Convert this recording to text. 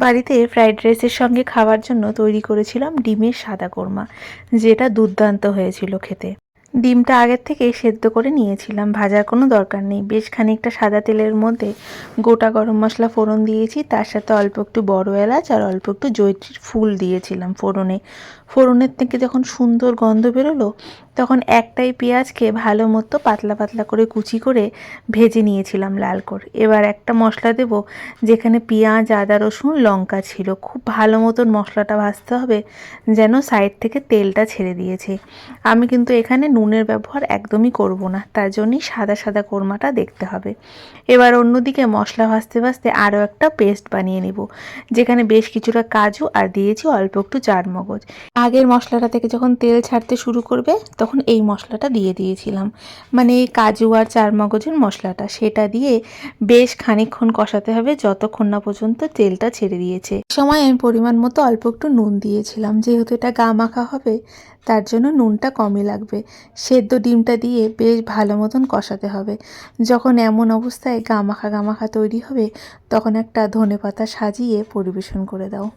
বাড়িতে ফ্রাইড রাইসের সঙ্গে খাওয়ার জন্য তৈরি করেছিলাম ডিমের সাদা কোরমা, যেটা দুর্দান্ত হয়েছিল খেতে। ডিমটা আগের থেকেই সেদ্ধ করে নিয়েছিলাম, ভাজার কোনো দরকার নেই। বেশ খানিকটা সাদা তেলের মধ্যে গোটা গরম মশলা ফোড়ন দিয়েছি, তার সাথে অল্প একটু বড় এলাচ আর অল্প একটু জয়িত্রীর ফুল দিয়েছিলাম ফোড়নে। ফোড়নের থেকে যখন সুন্দর গন্ধ বেরোলো, তখন একটাই পেঁয়াজকে ভালো মতো পাতলা পাতলা করে কুচি করে ভেজে নিয়েছিলাম লাল করে। এবার একটা মশলা দেব, যেখানে পেঁয়াজ, আদা, রসুন, লঙ্কা ছিল। খুব ভালো মতন মশলাটা ভাজতে হবে, যেন সাইড থেকে তেলটা ছেড়ে দিয়েছে। আমি কিন্তু এখানে নুনের ব্যবহার একদমই করব না, তার জন্যই সাদা সাদা কোরমাটা দেখতে হবে। এবার অন্যদিকে মশলা ভাজতে ভাজতে আরও একটা পেস্ট বানিয়ে নেব, যেখানে বেশ কিছুটা কাজু আর দিয়েছি অল্প একটু চারমগজ। আগের মশলাটা থেকে যখন তেল ছাড়তে শুরু করবে, তখন এই মশলাটা দিয়ে দিয়েছিলাম, মানে এই কাজু আর চারমগজের মশলাটা, সেটা দিয়ে বেশ খানিকক্ষণ কষাতে হবে, যতক্ষণ না পর্যন্ত তেলটা ছেড়ে দিয়েছে। সময় আমি পরিমাণ মতো অল্প একটু নুন দিয়েছিলাম, যেহেতু এটা গা মাখা হবে, তার জন্য নুনটা কমই লাগবে। সেদ্ধ ডিমটা দিয়ে বেশ ভালো মতন কষাতে হবে। যখন এমন অবস্থায় গা মাখা তৈরি হবে, তখন একটা ধনেপাতা সাজিয়ে পরিবেশন করে দাও।